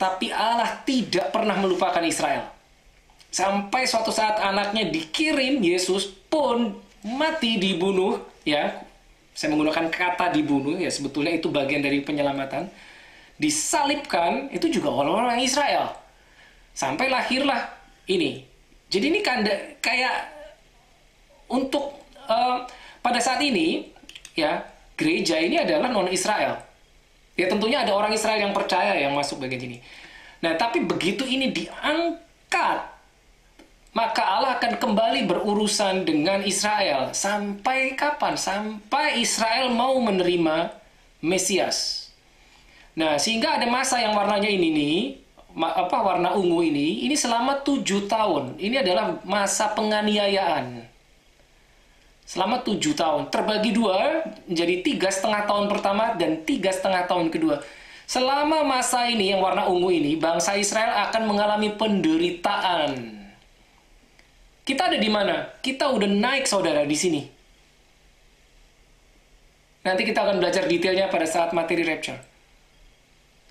Tapi Allah tidak pernah melupakan Israel. Sampai suatu saat anaknya dikirim, Yesus pun mati, dibunuh. Ya, saya menggunakan kata dibunuh, ya sebetulnya itu bagian dari penyelamatan. Disalibkan, itu juga orang-orang Israel. Sampai lahirlah ini. Jadi ini kayak untuk pada saat ini, ya gereja ini adalah non-Israel. Ya tentunya ada orang Israel yang percaya yang masuk bagian ini. Nah, tapi begitu ini diangkat, maka Allah akan kembali berurusan dengan Israel. Sampai kapan? Sampai Israel mau menerima Mesias. Nah, sehingga ada masa yang warnanya ini nih, warna ungu ini selama 7 tahun. Ini adalah masa penganiayaan. Selama 7 tahun, terbagi 2, menjadi 3,5 tahun pertama dan 3,5 tahun kedua. Selama masa ini, yang warna ungu ini, bangsa Israel akan mengalami penderitaan. Kita ada di mana? Kita udah naik, saudara, di sini. Nanti kita akan belajar detailnya pada saat materi rapture.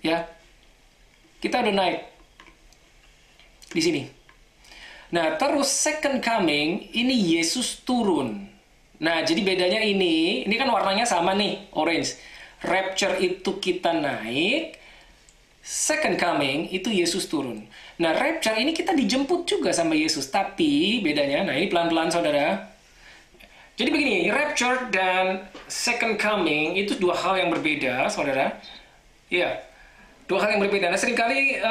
Ya, kita udah naik di sini. Nah, terus second coming, ini Yesus turun. Nah, jadi bedanya ini kan warnanya sama nih, orange. Rapture itu kita naik, second coming itu Yesus turun. Nah, rapture ini kita dijemput juga sama Yesus, tapi bedanya, nah ini pelan-pelan saudara. Jadi begini, rapture dan second coming itu 2 hal yang berbeda, saudara. Iya, 2 hal yang berbeda. Nah, seringkali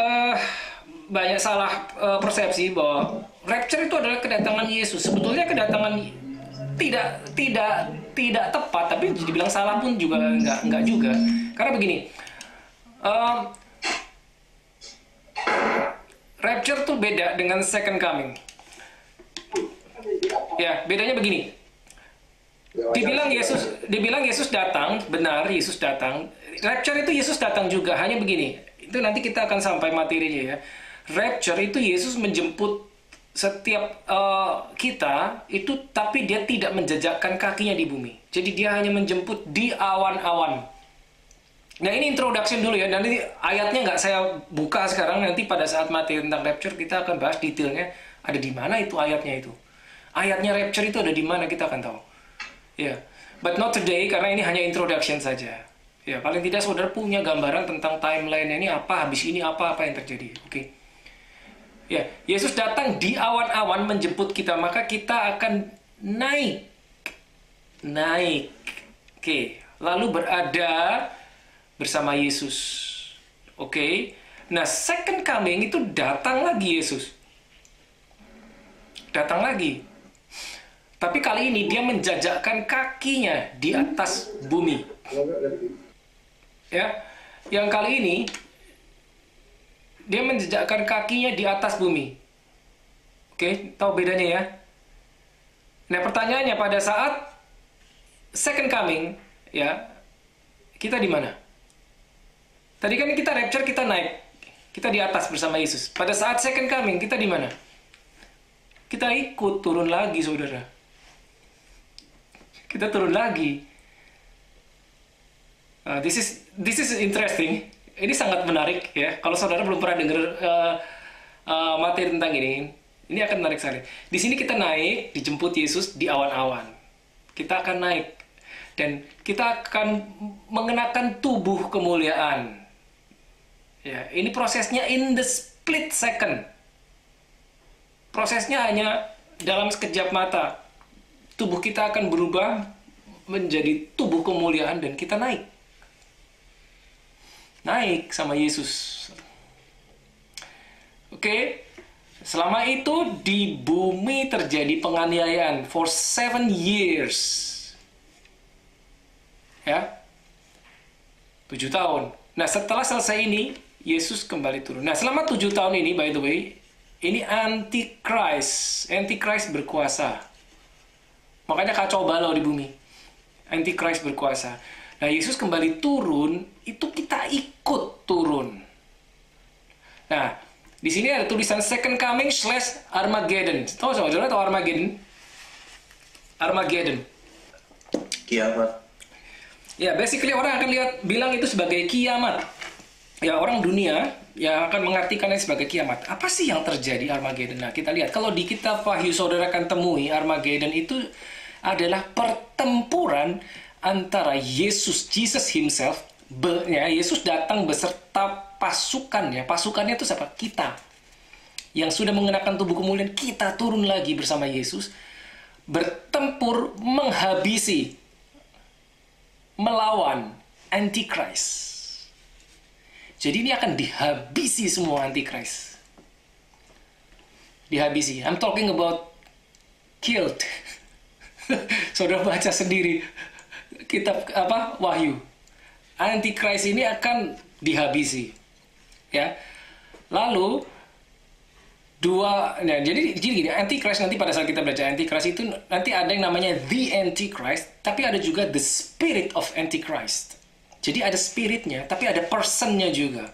banyak salah persepsi bahwa rapture itu adalah kedatangan Yesus. Sebetulnya kedatangan tidak tepat, tapi dibilang salah pun juga enggak juga. Karena begini, rapture tuh beda dengan second coming. Ya, bedanya begini. Dibilang Yesus datang, benar Yesus datang. Rapture itu Yesus datang juga, hanya begini. Itu nanti kita akan sampai materinya ya. Rapture itu Yesus menjemput setiap kita itu, tapi dia tidak menjejakkan kakinya di bumi. Jadi dia hanya menjemput di awan-awan. Nah, ini introduction dulu ya. Nanti ayatnya nggak saya buka sekarang. Nanti pada saat materi tentang rapture kita akan bahas detailnya. Ada di mana itu ayatnya itu. Ayatnya rapture itu ada di mana kita akan tahu. Ya, but not today karena ini hanya introduction saja. Ya, paling tidak saudara punya gambaran tentang timeline ini apa, habis ini apa yang terjadi. Oke. Ya, Yesus datang di awan-awan menjemput kita, maka kita akan naik. Oke, lalu berada bersama Yesus. Oke. Nah, second coming itu datang lagi Yesus. Datang lagi. Tapi kali ini dia menjajakkan kakinya di atas bumi. Ya. Yang kali ini dia menjejakkan kakinya di atas bumi. Oke, tahu bedanya ya? Nah, pertanyaannya pada saat second coming, ya, kita di mana? Tadi kan kita rapture, kita naik. Kita di atas bersama Yesus. Pada saat second coming, kita di mana? Kita ikut turun lagi, saudara. Kita turun lagi. This is interesting. Ini sangat menarik ya. Kalau saudara belum pernah dengar materi tentang ini akan menarik sekali. Di sini kita naik, dijemput Yesus di awan-awan. Kita akan naik dan kita akan mengenakan tubuh kemuliaan. Ya, ini prosesnya in the split second. Prosesnya hanya dalam sekejap mata. Tubuh kita akan berubah menjadi tubuh kemuliaan dan kita naik. Naik sama Yesus. Oke. Selama itu di bumi terjadi penganiayaan for 7 years. Ya. 7 tahun. Nah, setelah selesai ini, Yesus kembali turun. Nah, selama 7 tahun ini, by the way, ini Antichrist. Antichrist berkuasa. Makanya kacau balau di bumi. Antichrist berkuasa. Nah, Yesus kembali turun, itu kita ikut turun. Nah, di sini ada tulisan second coming / Armageddon. Tahu saudara tahu Armageddon? Armageddon. Kiamat. Ya, basically orang akan bilang itu sebagai kiamat. ya orang dunia yang akan mengartikannya sebagai kiamat. Apa sih yang terjadi Armageddon? Nah, kita lihat kalau di kitab Wahyu saudara akan temui Armageddon itu adalah pertempuran antara Jesus himself, Yesus datang beserta pasukannya. Pasukannya itu siapa? Kita. Yang sudah mengenakan tubuh kemuliaan, kita turun lagi bersama Yesus bertempur menghabisi, melawan Antichrist. Jadi ini akan dihabisi semua Antichrist. Dihabisi. I'm talking about killed. Saudara baca sendiri kitab Wahyu. Antichrist ini akan dihabisi. Ya. Lalu jadi gini, Antichrist nanti pada saat kita belajar Antichrist itu nanti ada yang namanya the Antichrist, tapi ada juga the spirit of Antichrist. Jadi ada spiritnya, tapi ada personnya juga.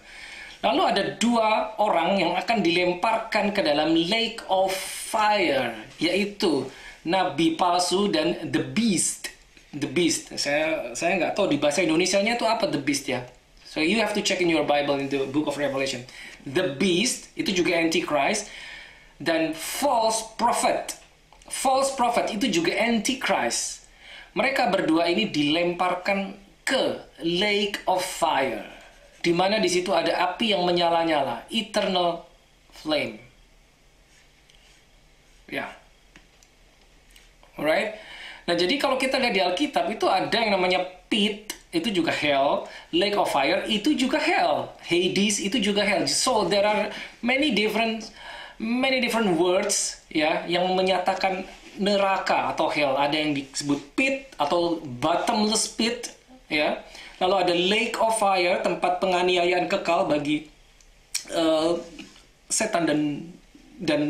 Lalu ada dua orang yang akan dilemparkan ke dalam lake of fire, yaitu nabi palsu dan the beast. The beast. Saya nggak tahu di bahasa Indonesianya itu apa the beast ya. So you have to check in your Bible in the book of Revelation. The beast itu juga Antichrist, dan false prophet. False prophet itu juga Antichrist. Mereka berdua ini dilemparkan ke lake of fire, di mana di situ ada api yang menyala-nyala, eternal flame. Ya. Alright. Nah, jadi kalau kita lihat di Alkitab itu ada yang namanya pit, itu juga hell, lake of fire itu juga hell, Hades itu juga hell. So there are many different words ya yang menyatakan neraka atau hell. Ada yang disebut pit atau bottomless pit ya. Lalu ada lake of fire, tempat penganiayaan kekal bagi setan dan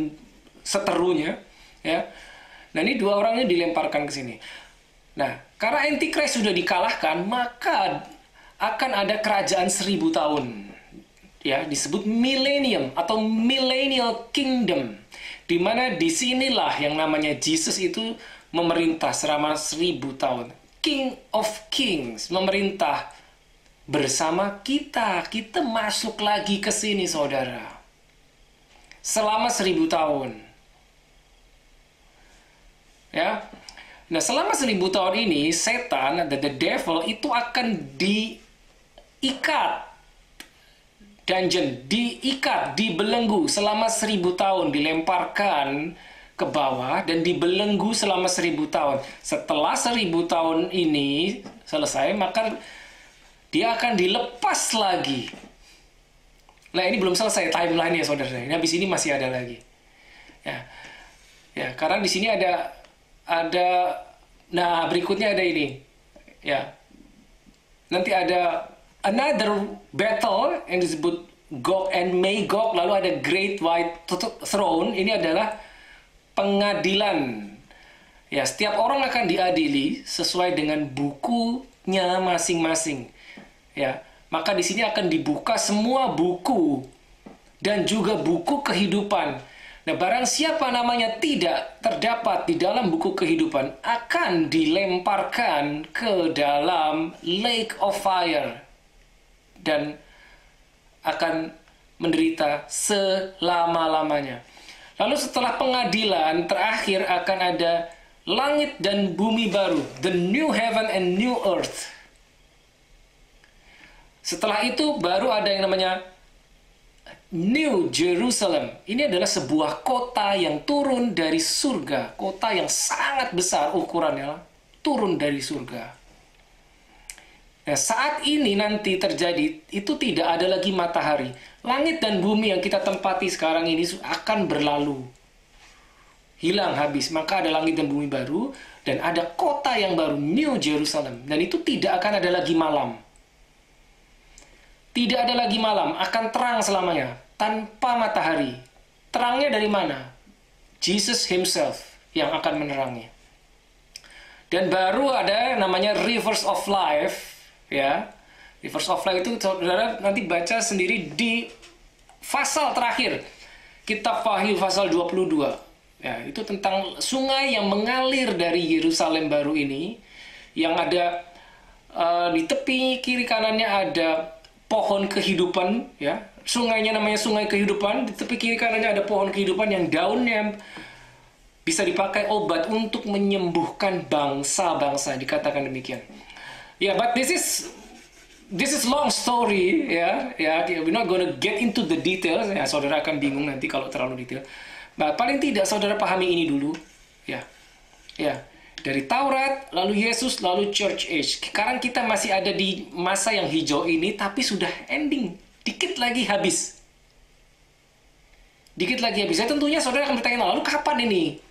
seterunya ya. Nah, ini dua orangnya dilemparkan ke sini. Nah, karena Antichrist sudah dikalahkan, maka akan ada kerajaan 1000 tahun. Ya, disebut millennium atau millennial kingdom. Di mana disinilah yang namanya Jesus itu memerintah selama 1000 tahun. King of Kings, memerintah bersama kita. Kita masuk lagi ke sini, saudara. Selama 1000 tahun. Ya. Nah, selama 1000 tahun ini, setan, the devil, itu akan diikat. Dungeon, diikat, dibelenggu selama 1000 tahun. Dilemparkan ke bawah dan dibelenggu selama 1000 tahun. Setelah 1000 tahun ini selesai, maka dia akan dilepas lagi. Nah, ini belum selesai timeline-nya, saudara. Ini habis ini masih ada lagi. Ya, karena di sini ada nah berikutnya ada ini. Ya. Nanti ada another battle yang disebut Gog and Magog, lalu ada Great White Throne. Ini adalah pengadilan. Ya, setiap orang akan diadili sesuai dengan bukunya masing-masing. Ya, maka di sini akan dibuka semua buku dan juga buku kehidupan. Nah, barang siapa namanya tidak terdapat di dalam buku kehidupan akan dilemparkan ke dalam lake of fire dan akan menderita selama-lamanya. Lalu setelah pengadilan terakhir akan ada langit dan bumi baru, the new heaven and new earth. Setelah itu baru ada yang namanya New Jerusalem. Ini adalah sebuah kota yang turun dari surga, kota yang sangat besar ukurannya, turun dari surga. Nah, saat ini nanti terjadi, itu tidak ada lagi matahari. Langit dan bumi yang kita tempati sekarang ini akan berlalu. Hilang habis, maka ada langit dan bumi baru, dan ada kota yang baru, New Jerusalem. Dan itu tidak akan ada lagi malam. Tidak ada lagi malam, akan terang selamanya, tanpa matahari. Terangnya dari mana? Jesus himself yang akan menerangi. Dan baru ada namanya Rivers of Life, ya. Rivers of Life itu saudara nanti baca sendiri di pasal terakhir kitab Wahyu pasal 22. Ya, itu tentang sungai yang mengalir dari Yerusalem baru ini, yang ada di tepi kiri kanannya ada pohon kehidupan, ya. Sungainya namanya sungai kehidupan, di tepi kiri kanannya ada pohon kehidupan yang daunnya bisa dipakai obat untuk menyembuhkan bangsa-bangsa, dikatakan demikian. Ya, but this is long story, ya. We're not gonna get into the details. Ya, saudara akan bingung nanti kalau terlalu detail. Nah, paling tidak saudara pahami ini dulu, ya. Dari Taurat, lalu Yesus, lalu Church Age. Sekarang kita masih ada di masa yang hijau ini, tapi sudah ending. Dikit lagi habis. Ya, tentunya saudara akan bertanya, lalu kapan ini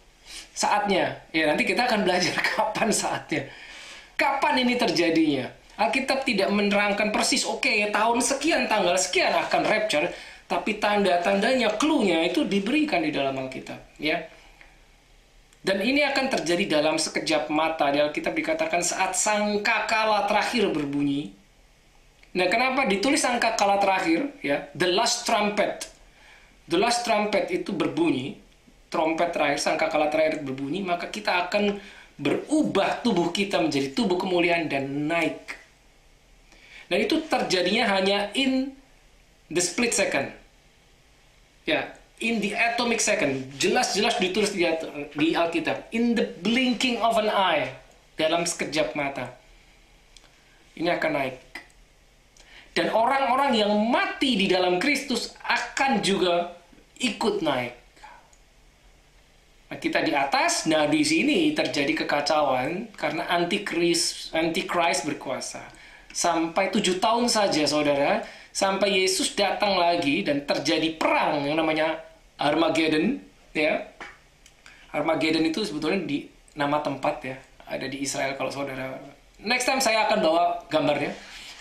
saatnya? Ya, nanti kita akan belajar kapan saatnya. Kapan ini terjadinya? Alkitab tidak menerangkan persis, tahun sekian, tanggal sekian akan rapture, tapi tanda-tandanya, clue-nya itu diberikan di dalam Alkitab, ya. Dan ini akan terjadi dalam sekejap mata. Di Alkitab dikatakan saat sangkakala terakhir berbunyi. Nah, kenapa ditulis sangkakala terakhir? Ya, the last trumpet. The last trumpet itu berbunyi, trompet terakhir, sangkakala terakhir berbunyi, maka kita akan berubah tubuh kita menjadi tubuh kemuliaan dan naik. Dan itu terjadinya hanya in the split second. Ya, in the atomic second. Jelas-jelas ditulis di Alkitab. In the blinking of an eye. Dalam sekejap mata. Ini akan naik. Dan orang-orang yang mati di dalam Kristus akan juga ikut naik. Nah, kita di atas, nah di sini terjadi kekacauan karena antikris berkuasa. Sampai 7 tahun saja, saudara, sampai Yesus datang lagi dan terjadi perang yang namanya Armageddon, ya. Armageddon itu sebetulnya di nama tempat, ya, ada di Israel. Kalau saudara, next time saya akan bawa gambarnya,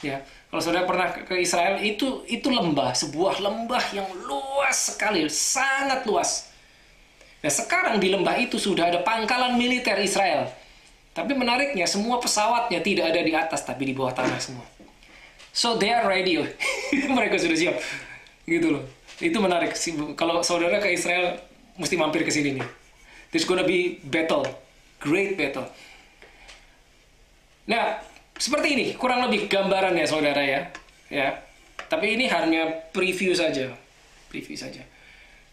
ya. Kalau saudara pernah ke Israel, itu lembah, sebuah lembah yang luas sekali, sangat luas. Nah, sekarang di lembah itu sudah ada pangkalan militer Israel. Tapi menariknya, semua pesawatnya tidak ada di atas, tapi di bawah tanah semua. So they are ready. Mereka sudah siap. Gitu loh. Itu menarik. Kalau saudara ke Israel, mesti mampir ke sini nih. There's gonna be battle. Great battle. Nah, seperti ini. Kurang lebih gambaran ya, saudara, ya. Tapi ini hanya preview saja.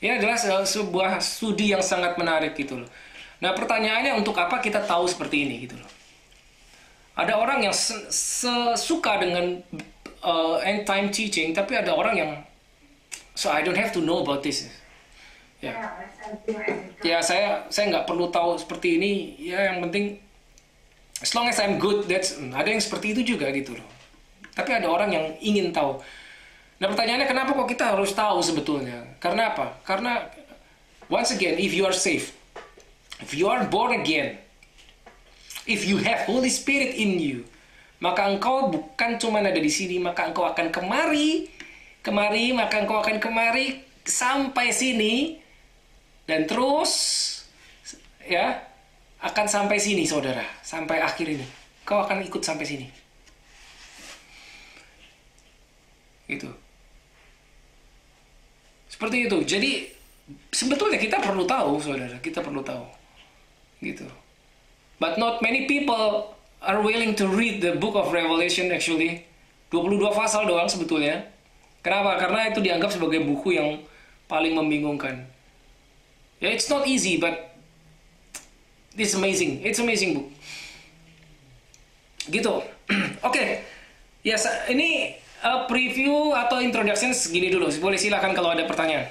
Ya, jelas sebuah studi yang sangat menarik gitu loh. Nah, pertanyaannya untuk apa kita tahu seperti ini gitu loh. Ada orang yang suka dengan end time teaching, tapi ada orang yang so I don't have to know about this. Ya, saya nggak perlu tahu seperti ini. Ya, yang penting as long as I'm good, ada yang seperti itu juga gitu loh. Tapi ada orang yang ingin tahu. Nah, pertanyaannya kenapa kok kita harus tahu sebetulnya? Karena apa? Karena once again, if you are saved, if you are born again, if you have Holy Spirit in you, maka engkau bukan cuma ada di sini, maka engkau akan kemari, maka engkau akan kemari sampai sini, dan terus, ya, akan sampai sini, saudara, sampai akhir ini. Kau akan ikut sampai sini. Gitu. Seperti itu. Jadi, sebetulnya kita perlu tahu, saudara, kita perlu tahu. Gitu. But not many people are willing to read the book of Revelation actually. 22 pasal doang sebetulnya. Kenapa? Karena itu dianggap sebagai buku yang paling membingungkan. Ya, it's not easy, but it's amazing. It's amazing book. Gitu. Oke. Ya, ini preview atau introduction segini dulu. Boleh silakan kalau ada pertanyaan.